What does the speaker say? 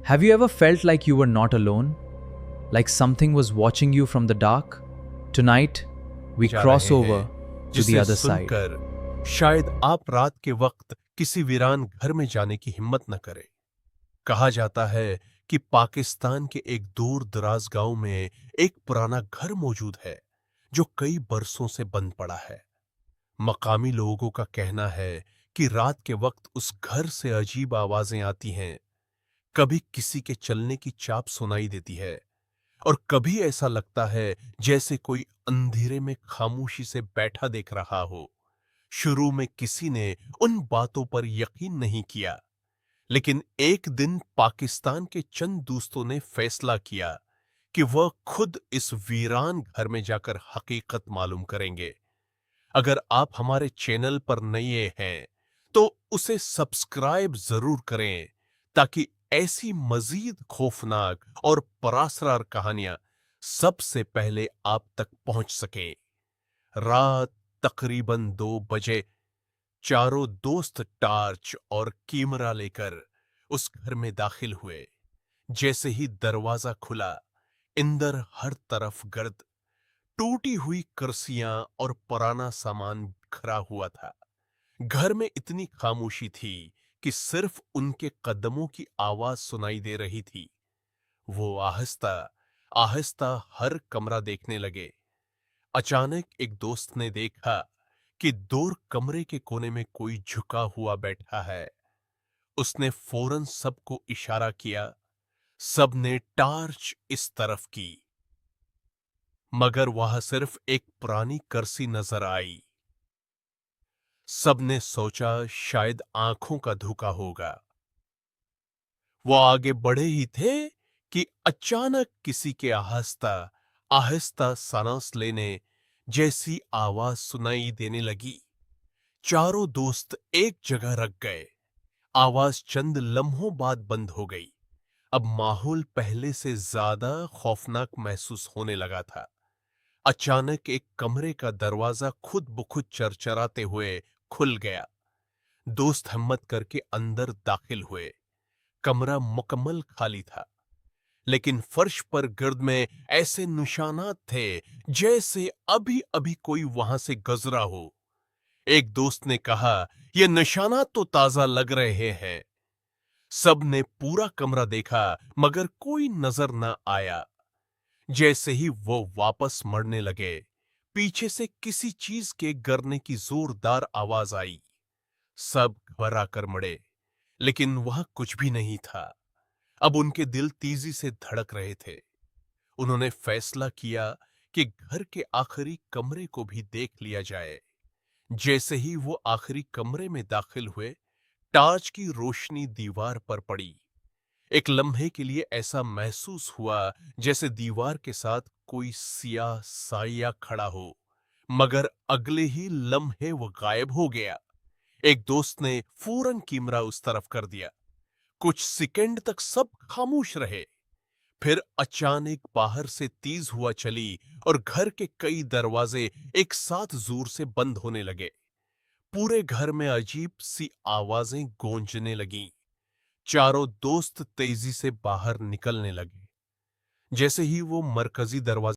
Have you ever felt like you were not alone? Like something was watching you from the dark? Tonight, we जा cross रहे over हैं to the जिसे other side. सुनकर शायद आप रात के वक्त किसी वीरान घर में जाने की हिम्मत न करें। कहा जाता है कि पाकिस्तान के एक दूर दराज गांव में एक पुराना घर मौजूद है जो कई बरसों से बंद पड़ा है। मकामी लोगों का कहना है कि रात के वक्त उस घर से अजीब आवाजें आती हैं। कभी किसी के चलने की चाप सुनाई देती है और कभी ऐसा लगता है जैसे कोई अंधेरे में खामोशी से बैठा देख रहा हो। शुरू में किसी ने उन बातों पर यकीन नहीं किया, लेकिन एक दिन पाकिस्तान के चंद दोस्तों ने फैसला किया कि वह खुद इस वीरान घर में जाकर हकीकत मालूम करेंगे। अगर आप हमारे चैनल पर नए हैं तो उसे सब्सक्राइब जरूर करें ताकि ऐसी मजीद खौफनाक और परासरार कहानियां सबसे पहले आप तक पहुंच सके। रात तकरीबन 2 बजे चारों दोस्त टार्च और कैमरा लेकर उस घर में दाखिल हुए। जैसे ही दरवाजा खुला, अंदर हर तरफ गर्द, टूटी हुई कुर्सियां और पुराना सामान बिखरा हुआ था। घर में इतनी खामोशी थी कि सिर्फ उनके कदमों की आवाज सुनाई दे रही थी। वो आहिस्ता आहिस्ता हर कमरा देखने लगे। अचानक एक दोस्त ने देखा कि दूर कमरे के कोने में कोई झुका हुआ बैठा है। उसने फौरन सबको इशारा किया। सबने टार्च इस तरफ की, मगर वहां सिर्फ एक पुरानी कुर्सी नजर आई। सबने सोचा शायद आंखों का धोखा होगा। वो आगे बढ़े ही थे कि अचानक किसी के आहिस्ता आहिस्ता सांस लेने जैसी आवाज सुनाई देने लगी। चारों दोस्त एक जगह रख गए। आवाज चंद लम्हों बाद बंद हो गई। अब माहौल पहले से ज्यादा खौफनाक महसूस होने लगा था। अचानक एक कमरे का दरवाजा खुद ब खुद चरचराते हुए खुल गया। दोस्त हिम्मत करके अंदर दाखिल हुए। कमरा मुकम्मल खाली था, लेकिन फर्श पर गिर्द में ऐसे निशानात थे जैसे अभी अभी कोई वहां से गुजरा हो। एक दोस्त ने कहा, यह निशानात तो ताजा लग रहे हैं। सब ने पूरा कमरा देखा मगर कोई नजर न आया। जैसे ही वो वापस मुड़ने लगे, पीछे से किसी चीज के गिरने की जोरदार आवाज आई। सब घबरा कर मुड़े, लेकिन वहां कुछ भी नहीं था। अब उनके दिल तेजी से धड़क रहे थे। उन्होंने फैसला किया कि घर के आखिरी कमरे को भी देख लिया जाए। जैसे ही वो आखिरी कमरे में दाखिल हुए, टार्च की रोशनी दीवार पर पड़ी। एक लम्हे के लिए ऐसा महसूस हुआ जैसे दीवार के साथ कोई सियाह साया खड़ा हो, मगर अगले ही लम्हे वो गायब हो गया। एक दोस्त ने फौरन कैमरा उस तरफ कर दिया। कुछ सेकंड तक सब खामोश रहे। फिर अचानक बाहर से तेज हवा चली और घर के कई दरवाजे एक साथ जोर से बंद होने लगे। पूरे घर में अजीब सी आवाजें गूंजने लगीं। चारों दोस्त तेजी से बाहर निकलने लगे। जैसे ही वो मरकजी दरवाजे